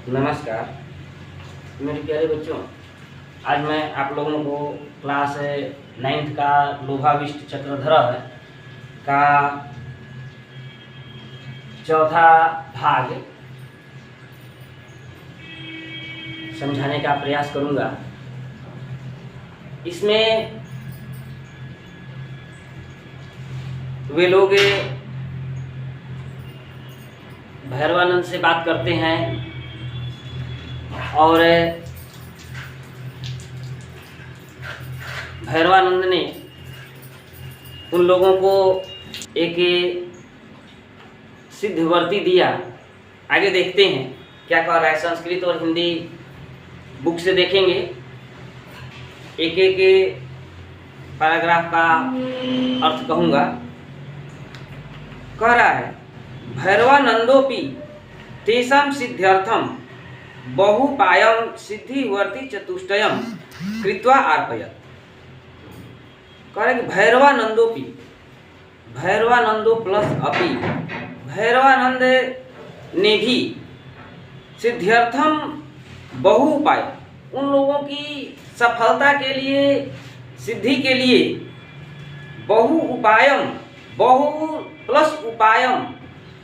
नमस्कार मेरे प्यारे बच्चों। आज मैं आप लोगों को क्लास 9th का लोभाविष्ट चक्रधर का चौथा भाग समझाने का प्रयास करूंगा। इसमें वे लोग भैरवानंद से बात करते हैं और भैरवानंद ने उन लोगों को एक सिद्धवर्ती दिया। आगे देखते हैं क्या कह रहा है। संस्कृत और हिंदी बुक से देखेंगे, एक एक पैराग्राफ का अर्थ कहूँगा। कह रहा है भैरवानंदोपि तेषां सिद्ध्यर्थम बहुपायं सिद्धिवर्ती चतुष्टयम कृत्वा अर्पयत्। कह रहा है कि भैरवानंदोपि, भैरवानंदो प्लस अपि, भैरवानंद ने भी सिद्ध्यर्थम बहु उपाय, उन लोगों की सफलता के लिए, सिद्धि के लिए बहु उपायम, बहु प्लस उपायम,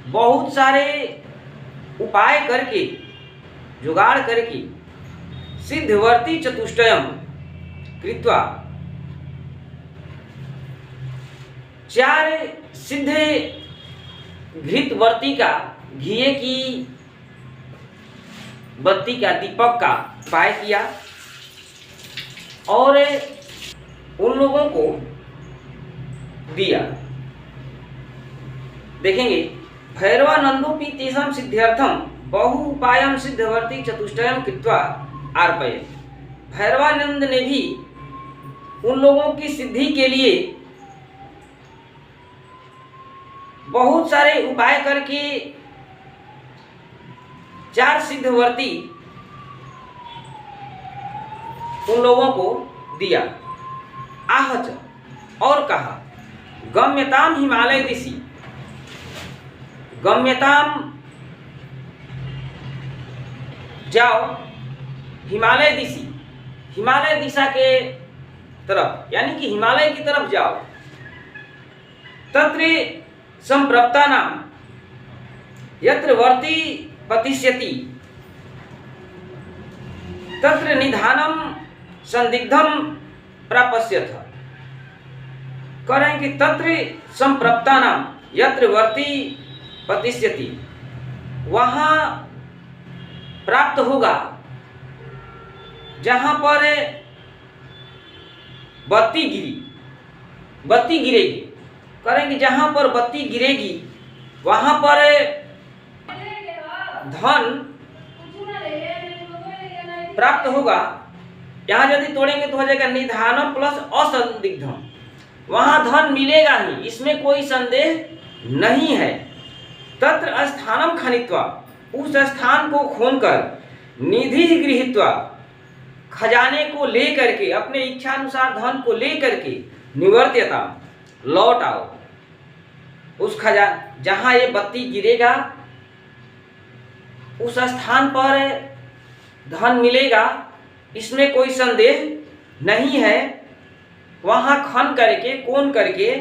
बहुत सारे उपाय करके, जुगाड़ करके, सिद्धवर्ती चतुष्टयम कृत्वा, 4 सिद्ध घृतवर्ती का, घिये की बत्ती का, दीपक का उपाय किया और उन लोगों को दिया। देखेंगे भैरवानंदोपि तेषां सिद्ध्यर्थम बहु उपायम सिद्धवर्ती चतुष्टयम कृत्वा अर्पयत्। भैरवानंद ने भी उन लोगों की सिद्धि के लिए बहुत सारे उपाय करके 4 सिद्धवर्ती उन लोगों को दिया। आहच, और कहा गम्यताम हिमालय दिशि, गम्यताम जाओ हिमालय दिशि, हिमालय दिशा के तरफ, यानी कि हिमालय की तरफ जाओ। तत्र संप्रप्तानाम यत्र वर्ती पतिष्यति तत्र निधानम संदिग्धम प्रापस्यथ। कह रहे हैं कि तत्र संप्रप्तानाम यत्र वर्ती पतिष्यति, वहाँ प्राप्त होगा जहाँ पर बत्ती गिरी, बत्ती गिरेगी। करेंगे जहाँ पर बत्ती गिरेगी वहाँ पर धन प्राप्त होगा। यहाँ यदि तोड़ेंगे तो हो जाएगा निधानम प्लस असंदिग्धम, वहाँ धन मिलेगा ही, इसमें कोई संदेह नहीं है। तत्र स्थानम खनित्वा, उस स्थान को खोनकर, निधि गृहीत्वा, खजाने को ले करके, अपने इच्छानुसार धन को ले करके, निवर्त्यता, लौट आओ। उस खजान जहाँ ये बत्ती गिरेगा उस स्थान पर धन मिलेगा, इसमें कोई संदेह नहीं है। वहाँ खन करके, कोन करके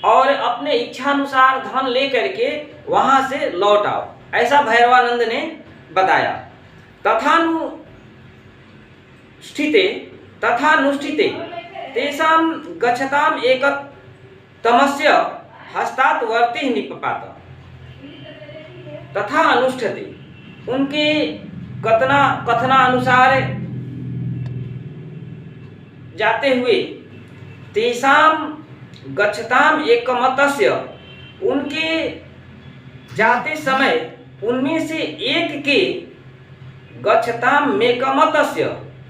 और अपने इच्छानुसार धन ले करके वहाँ से लौट आओ, ऐसा भैरवानंद ने बताया। तथानुष्ठिते तेषां गच्छताम एकतमस्य हस्तात् वर्तिः निपपात। तथा अनुष्ठते, उनके कथनानुसार जाते हुए, तेषां गच्छताम एकमतस्य, उनके जाते समय उनमें से एक के, गच्छताम मेकमतस्य,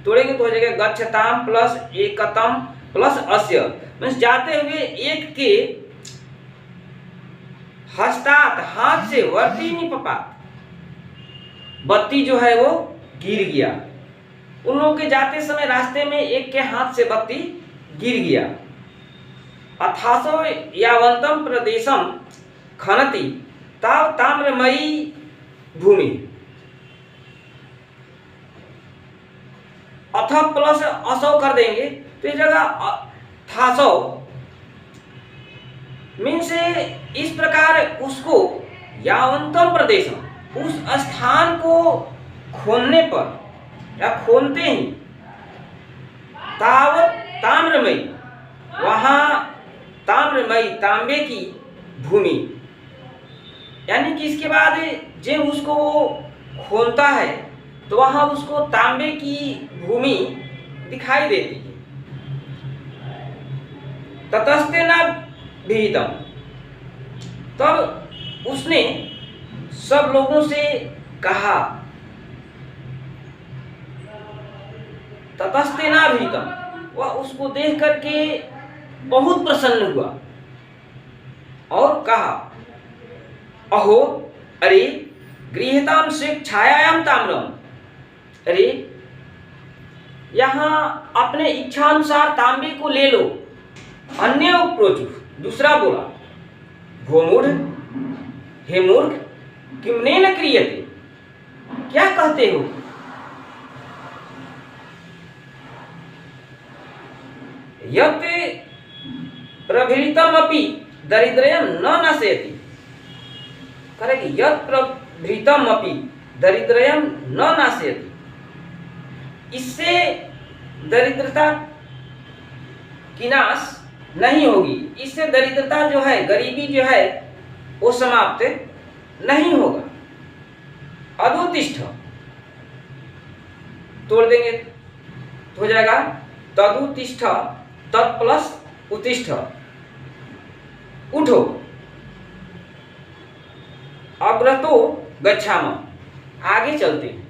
तोड़ेंगे तो हो जाएगा गच्छताम प्लस एकतम प्लस अस्य, मीन्स जाते हुए एक के हस्तात, हाथ से, वर्ती निपपात, बत्ती जो है वो गिर गया। उन लोगों के जाते समय रास्ते में एक के हाथ से बत्ती गिर गया। अथासो यावंतम प्रदेशम खनति ताव ताम्रमयी भूमि, अथ प्लस असौ कर देंगे तो इस जगह थासौ मीन्स इस प्रकार उसको यावंतम प्रदेशम उस स्थान को खोलने पर या खोलते ही तावत ताम्रमयी वहाँ ताम्रमयी तांबे की भूमि यानी कि इसके बाद जब उसको वो खोलता है तो वहाँ उसको तांबे की भूमि दिखाई देती है। ततस्तेन विहितम तब उसने सब लोगों से कहा ततस्तेन विहितम वह उसको देख करके बहुत प्रसन्न हुआ और कहा अहो अरे गृहताम से छायायाम ताम्रम अरे यहाँ अपने इच्छा अनुसार तांबे को ले लो। अन्य उपरोचु दूसरा बोला भोमूढ़ हे मूर्ख किमने न क्रियते क्या कहते हो। यत् प्रभृतम अपि दरिद्रयम न नाशयति करेगी यत् प्रभृतम अपि दरिद्रयम न नाशयति इससे दरिद्रता की नाश नहीं होगी। इससे दरिद्रता जो है गरीबी जो है वो समाप्त नहीं होगा। अदुतिष्ठ तोड़ देंगे तो हो जाएगा तदुतिष्ठ तत् प्लस उत्तिष्ठ उठो। अग्रतो गच्छाम आगे चलते हैं।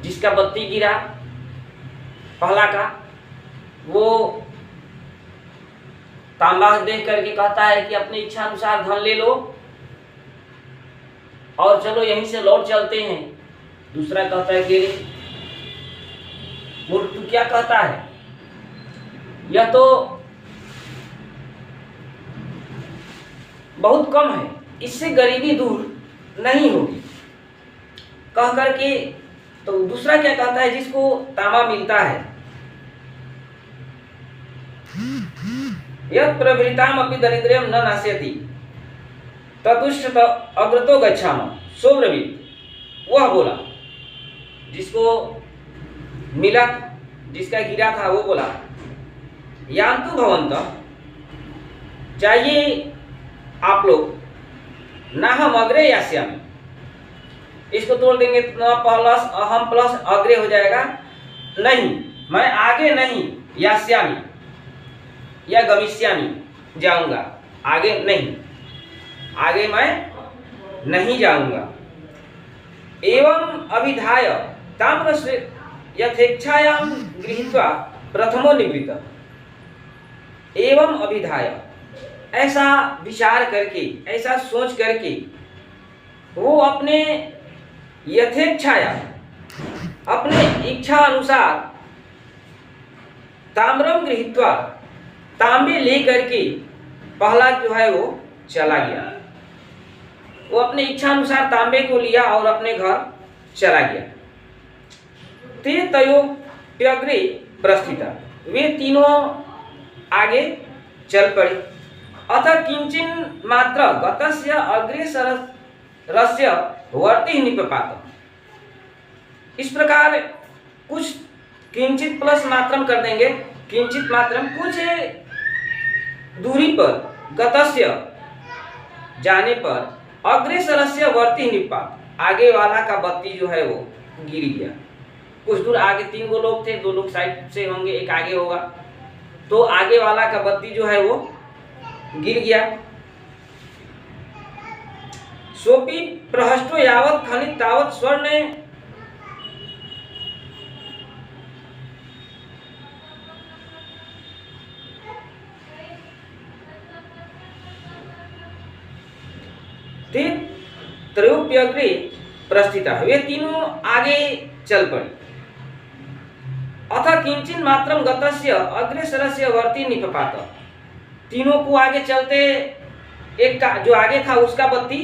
जिसका बत्ती गिरा पहला का वो तांबा देख करके कहता है कि अपनी इच्छा अनुसार धन ले लो और चलो यहीं से लौट चलते हैं। दूसरा कहता है कि मूर्ख तू क्या कहता है यह तो बहुत कम है इससे गरीबी दूर नहीं होगी कह करके। तो दूसरा क्या कहता है जिसको तांबा मिलता है यत् प्रभृताम अपि दरिद्रयम न नाशयति ततुष्ट अग्रतो गच्छाम सोब्रवीत वह बोला जिसको मिला जिसका गिरा था वो बोला यान्तु भवन्तः चाहिए आप लोग ना हम अग्रे यास्यामि इसको तोड़ देंगे तो प्लस अहम प्लस अग्रे हो जाएगा नहीं मैं आगे नहीं यास्यामि या गमिष्यामि जाऊंगा आगे नहीं आगे मैं नहीं जाऊंगा। एवं अभिधाय ताम्र यथेच्छायां गृहीत्वा प्रथमो निवृत्त एवं अभिधाय ऐसा विचार करके ऐसा सोच करके वो अपने यथेच्छाया अपने इच्छा अनुसार ताम्रम गृहीत्वा तांबे ले करके पहला जो है वो चला गया। वो अपने इच्छा अनुसार तांबे को लिया और अपने घर चला गया। ते तयोप्यग्रे प्रस्थिता वे तीनों आगे चल पड़े। अतः किंचिन मात्र गतस्य अग्रेसरस्य वर्ति निपपात इस प्रकार कुछ किंचित प्लस मात्रम कर देंगे किंचित मात्रम कुछ दूरी पर गतस्य जाने पर अग्रेसरस्य वर्ति निपात आगे वाला का बत्ती जो है वो गिर गया। कुछ दूर आगे तीन गो लोग थे दो लोग साइड से होंगे एक आगे होगा तो आगे वाला का बत्ती जो है वो गिर गया। सोपी प्रहष्टो यावत खनित तावत स्वर्ण ते त्रयोप्यग्रे प्रस्थिता वे तीनों आगे चल पड़े। अतः किंचिन मात्रम गतस्य अग्रेसरस्य वर्ति निपपात तीनों को आगे चलते एक का जो आगे था उसका बत्ती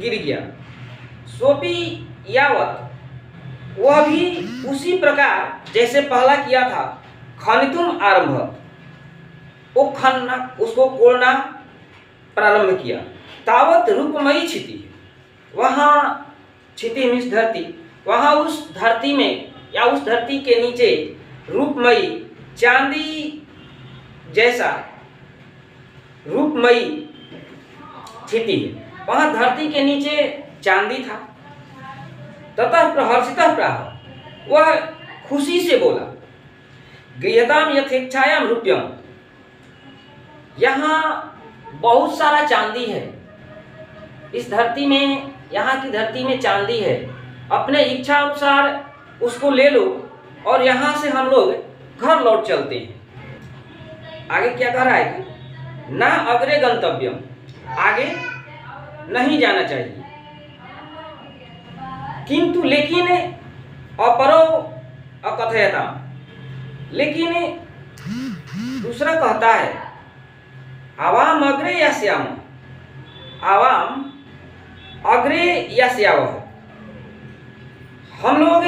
गिर गया। सोपी यावत वह भी उसी प्रकार जैसे पहला किया था, खनितुम आरंभ, वो खनना, उसको कोड़ना प्रारंभ किया। तावत रूपमयी क्षिति, वहाँ क्षिति मीन्स धरती, वहाँ उस धरती में या उस धरती के नीचे रूपमयी चांदी जैसा रूपमयी क्षिति है, वहाँ धरती के नीचे चांदी था। तथा प्रहर्षितः प्राह, वह खुशी से बोला, गृहताम यथेच्छायाम रूप्यम, यहाँ बहुत सारा चांदी है, इस धरती में, यहाँ की धरती में चांदी है, अपने इच्छा अनुसार उसको ले लो और यहाँ से हम लोग घर लौट चलते हैं। आगे क्या कह रहा है कि ना अग्रे गंतव्यम, आगे नहीं जाना चाहिए, किंतु लेकिन अपरो अकथयता, लेकिन दूसरा कहता है आवाम अग्रे या श्याम, आवाम अग्रे या श्याव, हम लोग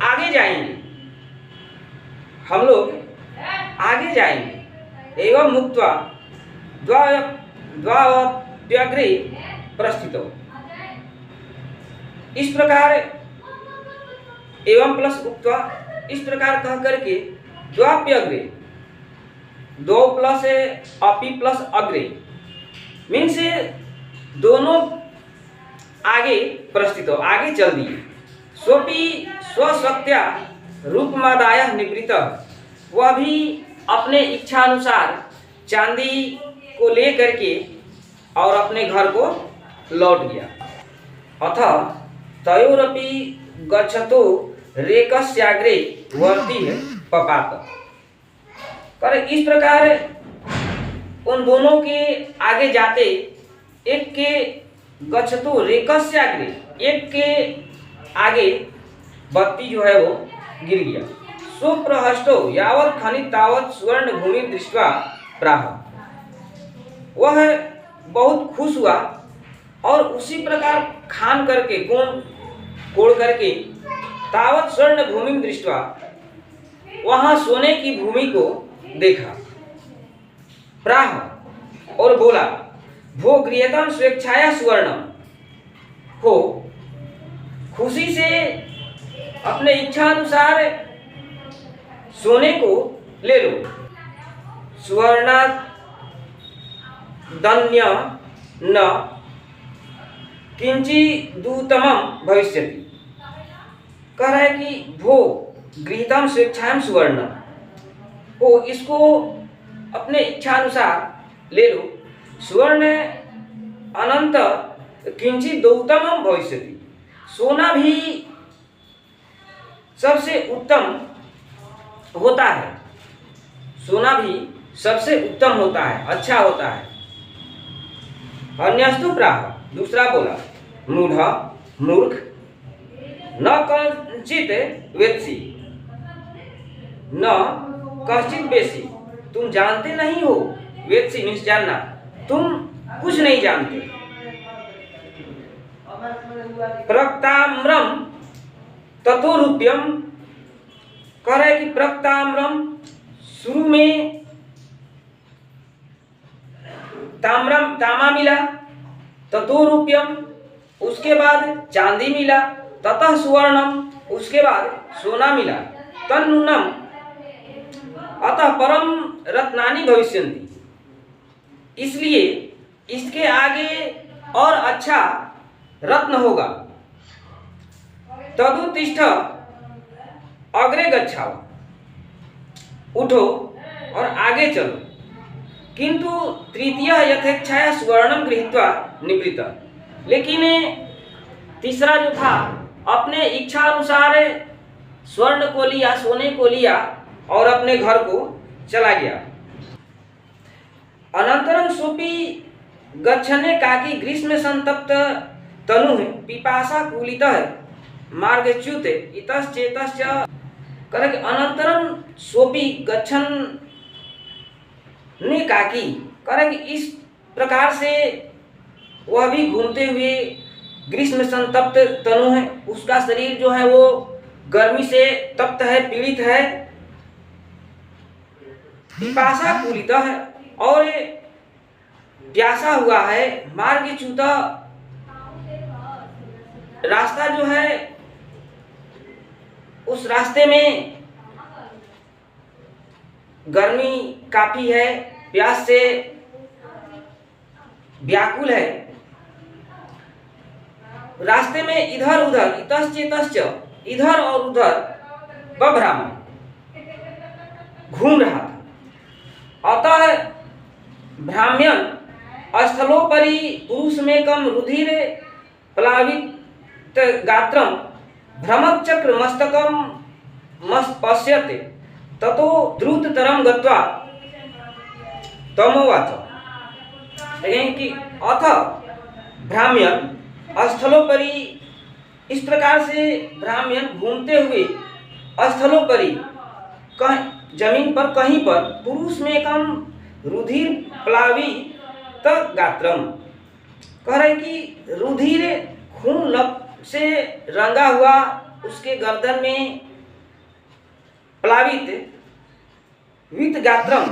आगे जाएंगे, हम लोग आगे जाएंगे। एवं मुक्त्वा द्वावप्यग्रे प्रस्थितो, इस प्रकार एवं प्लस उक्त्वा, इस प्रकार कह करके द्वाप्यग्रे, दो प्लस अपि प्लस अग्रे मीन्स दोनों आगे प्रस्थित हो, आगे चल दिए। स्वपि स्वशक्त्या रूपमादाय निवृत्त, वह भी अपने इच्छा अनुसार चांदी को ले करके और अपने घर को लौट गया। अथ तयोरपि गच्छतो रेकस्याग्रे वर्ती है पपात, पर इस प्रकार उन दोनों के आगे जाते, एक के गच्छतो रेकस्याग्रे, एक के आगे बत्ती जो है वो गिर गया। सुप्रहष्टो यावत् खनित तावत् सुवर्ण भूमि दृष्ट्वा प्राह, वह बहुत खुश हुआ और उसी प्रकार खान करके कोड़ करके तावत् स्वर्ण भूमि दृष्ट्वा, वहां सोने की भूमि को देखा। प्राह और बोला, भो गृहतम स्वेच्छाया सुवर्णम, हो खुशी से अपने इच्छा अनुसार सोने को ले लो। सुवर्णा दन्य न किंची दूतमम भविष्यति, कह रहा है कि भो गृहीतम स्वेच्छायाम सुवर्ण, हो इसको अपने इच्छा अनुसार ले लो। सुवर्ण अनंत किंचित दौतमम भविष्यति, सोना भी सबसे उत्तम होता है, सोना भी सबसे उत्तम होता है, अच्छा होता है। अन्यस्तु प्राह, दूसरा बोला, मूढ़ मूर्ख न कंचित वेत्सी न कश्चित बेसी, तुम जानते नहीं हो, वेत्सी मीन्स जानना, तुम कुछ नहीं जानते। प्रक्ताम्रम ततो रूप्यम, कह रहे कि प्रक्ताम्रम शुरू में ताम्रम तामा मिला, ततो रूप्यम उसके बाद चांदी मिला, ततः सुवर्णम उसके बाद सोना मिला, तन्नूनम अतः परम रत्नानि भविष्यन्ति, इसलिए इसके आगे और अच्छा रत्न होगा। तदुत्तिष्ठ अग्रे गच्छाओ, उठो और आगे चलो। किंतु तृतीय यथेच्छाया सुवर्णम गृहीत्वा निवृत्त, लेकिन तीसरा जो था अपने इच्छा अनुसार स्वर्ण को लिया, सोने को लिया और अपने घर को चला गया। अनंतरम सोपी गच्छने काकी ग्रीष्म संतप्त तनु पिपासा कूलित मार्गच्युत इतश्चेतश्च, करके अनंतरम सोपी गच्छन ने काकी, करके इस प्रकार से वह भी घूमते हुए ग्रीष्म संतप्त तनु है, उसका शरीर जो है वो गर्मी से तप्त है, पीड़ित है, पिपासा कुलित है और प्यासा हुआ है, मार्गच्युत, रास्ता जो है उस रास्ते में गर्मी काफी है, प्यास से व्याकुल है, रास्ते में इधर उधर इतश्च इतश्च इधर और उधर बभ्राम घूम रहा था। अतः भ्राम्यन स्थलोपरि पुरुषमेकं रुधिर प्लावित गात्रम भ्रमचक्र मस्तकम पश्यते ततो द्रुततरम गत्वा तमोवाच। देखें कि अथ भ्राम्यन स्थलोपरि, इस प्रकार से भ्राम्यन घूमते हुए स्थलोपरि जमीन पर कहीं पर पुरुष में कम रुधिर प्लावित गात्रम, कह रहे कि रुधिर खून लप से रंगा हुआ उसके गर्दन में प्लावित वित गात्रम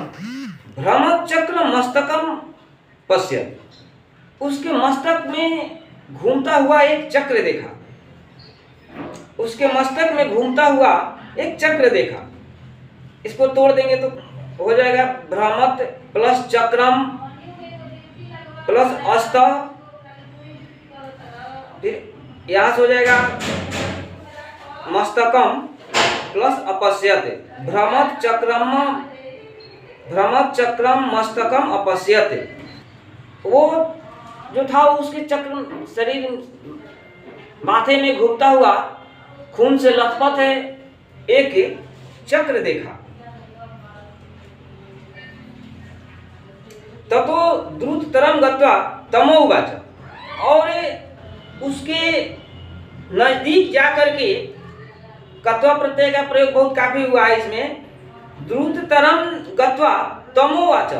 भ्रमचक्र मस्तकम पश्य, उसके मस्तक में घूमता हुआ एक चक्र देखा, उसके मस्तक में घूमता हुआ एक चक्र देखा। इसको तोड़ देंगे तो हो जाएगा भ्रमत प्लस चक्रम प्लस अस्त, फिर यहाँ से हो जाएगा मस्तकम प्लस अपश्यत, भ्रमत चक्रम मस्तकम अपश्यत। वो जो था उसके चक्र शरीर माथे में घूमता हुआ खून से लथपथ है एक चक्र देखा। ततो द्रुततरम गत्वा तमो उवाच, और उसके नजदीक जाकर के, कत्वा प्रत्यय का प्रयोग बहुत काफी हुआ है इसमें, द्रुततरम गत्वा तमो उवाच,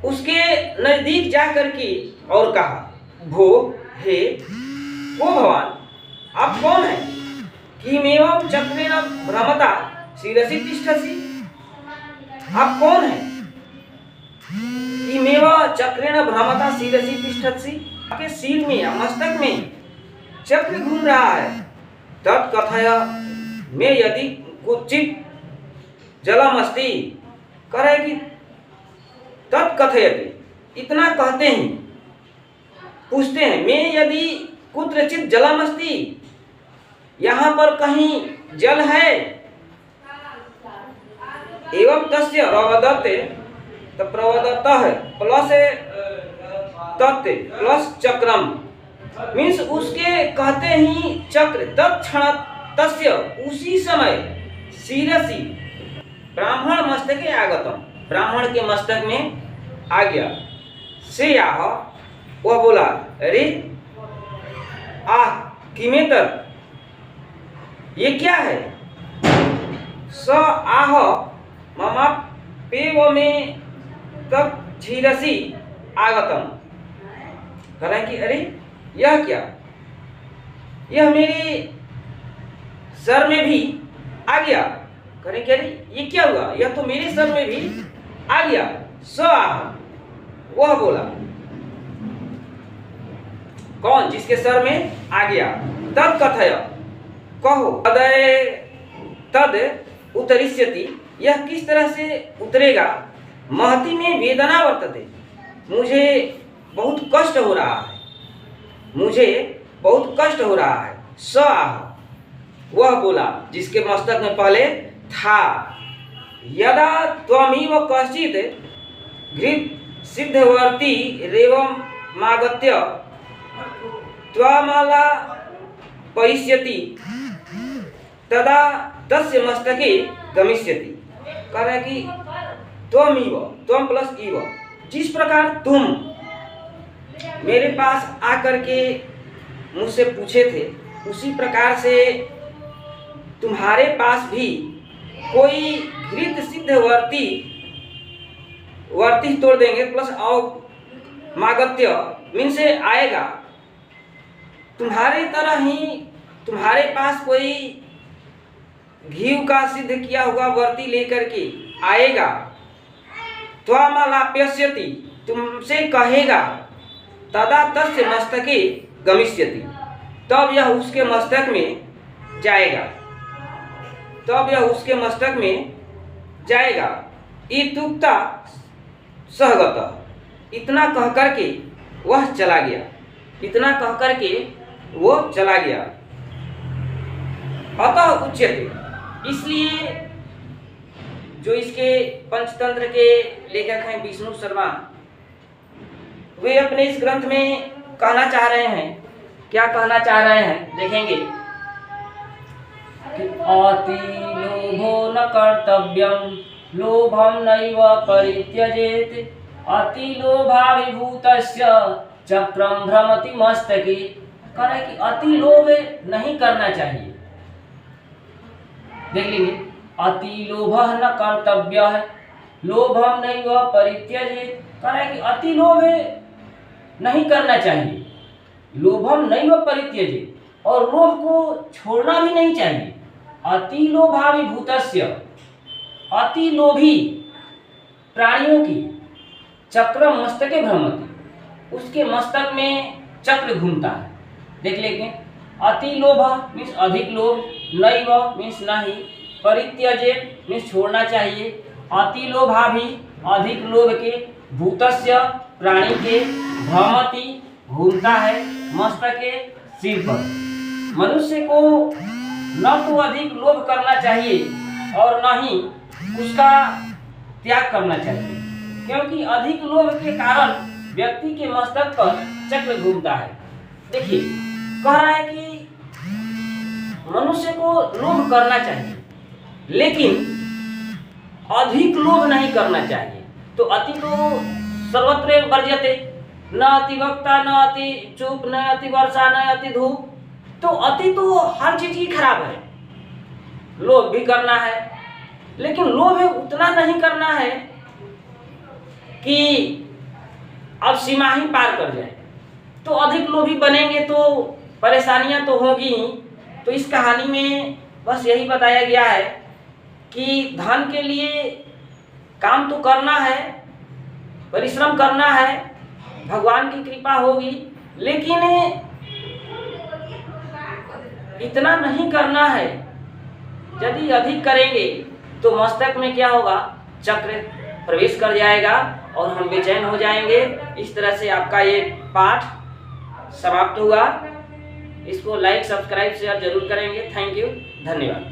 उसके नजदीक जाकर के और कहा, भो हे ओ भगवान, आप कौन हैं? किमेवं चक्रेण भ्रमता शिरसि तिष्ठसि, आप कौन हैं? किमेव चक्रेण भ्रमता शिरसि तिष्ठसि, आपके सिर में या मस्तक में चक्र घूम रहा है। तत्कथय में यदि कुचित जलमस्ति, कह रहे कि तत्कथयति, इतना कहते हैं, पूछते हैं, मैं यदि कुत्रचित जलमस्ति, यहाँ पर कहीं जल है, एवं तस्य प्रवदते, तो प्रवदतः प्लस तत् प्लस चक्रम, मीन्स उसके कहते ही चक्र, तत्क्षण तस्य, उसी समय, शिरसि ब्राह्मण मस्तके आगतम, ब्राह्मण के मस्तक में आ गया। से आह, वह बोला, अरे आह किमेतर, ये क्या है? स आह ममा पेव में तब झीरसी आगतम, कह रहे कि अरे यह क्या, यह मेरे सर में भी आ गया। कह रहे कि अरे ये क्या हुआ, यह तो मेरे सर में भी आ गया। स आह, वह बोला, कौन? जिसके सर में आ गया। तद कथय, कहो, तदय तद उतरिष्यति, यह किस तरह से उतरेगा। महती में वेदना वर्तते, मुझे बहुत कष्ट हो रहा है, मुझे बहुत कष्ट हो रहा है। स आह, वह बोला जिसके मस्तक में पहले था, यदा त्वमिव कश्चित् घृत सिद्धवर्ती रेवम मागत्य त्वमाला पयिष्यति तदा तस्य मस्तके गमिष्यति। कह रहा है कि त्वमिव, त्वम प्लस इव, जिस प्रकार तुम मेरे पास आकर के मुझसे पूछे थे, उसी प्रकार से तुम्हारे पास भी कोई घृत सिद्धवर्ती, वर्ती तोड़ देंगे प्लस मागत्य मीन से आएगा, तुम्हारे तरह ही तुम्हारे पास कोई घी का सिद्ध किया हुआ वर्ती लेकर के आएगा, त्वमलाप्यस्यति, तुमसे कहेगा, तदा तस्य मस्तके गमिष्यति, तब यह उसके मस्तक में जाएगा, तब यह उसके मस्तक में जाएगा। इत्युक्ता सहगतः, इतना कह करके वह चला गया, इतना कह करके वो चला गया। अतः उच्यते, इसलिए जो इसके पंचतंत्र के लेखक हैं विष्णु शर्मा, वे अपने इस ग्रंथ में कहना चाह रहे हैं, क्या कहना चाह रहे हैं देखेंगे कि अति लोभो न कर्तव्यम लोभम नैव परित्यजेत, अति लोभाभिभूतस्य चक्रम भ्रमति मस्तके। कह रहे कि अति लोभ नहीं करना चाहिए। देख लीजिए, अति लोभ न कर्तव्य है, लोभम नैव परित्यजेत। कह रहे कि अति लोभ नहीं करना चाहिए, लोभम नैव परित्यजेत, और लोभ को छोड़ना भी नहीं चाहिए। अति लोभाभिभूतस्य, अति लोभी प्राणियों की चक्र मस्तके भ्रमति, उसके मस्तक में चक्र घूमता है। देख लेंगे, अति लोभ मीन्स अधिक लोभ, नैव मीन्स नहीं, परित्यजेत मीन्स छोड़ना चाहिए, अति लोभाभि अधिक लोभ के, भूतस्य प्राणी के, भ्रमति घूमता है, मस्तके सिर पर। मनुष्य को न तो अधिक लोभ करना चाहिए और न ही उसका त्याग करना चाहिए, क्योंकि अधिक लोभ के कारण व्यक्ति के मस्तक पर चक्र घूमता है। देखिए, कह रहा है कि मनुष्य को लोभ करना चाहिए, लेकिन अधिक लोभ नहीं करना चाहिए। तो अति तो सर्वत्र वर्ज्यते, न अति वक्ता, न अति चुप, न अति वर्षा, न अति धूप। तो अति तो हर चीज ही खराब है। लोभ भी करना है, लेकिन लोभ उतना नहीं करना है कि अब सीमा ही पार कर जाए। तो अधिक लोभी बनेंगे तो परेशानियां तो होगी ही। तो इस कहानी में बस यही बताया गया है कि धन के लिए काम तो करना है, परिश्रम करना है, भगवान की कृपा होगी, लेकिन इतना नहीं करना है। यदि अधिक करेंगे तो मस्तक में क्या होगा, चक्र प्रवेश कर जाएगा और हम बेचैन हो जाएंगे। इस तरह से आपका ये पाठ समाप्त हुआ। इसको लाइक, सब्सक्राइब, शेयर जरूर करेंगे। थैंक यू, धन्यवाद।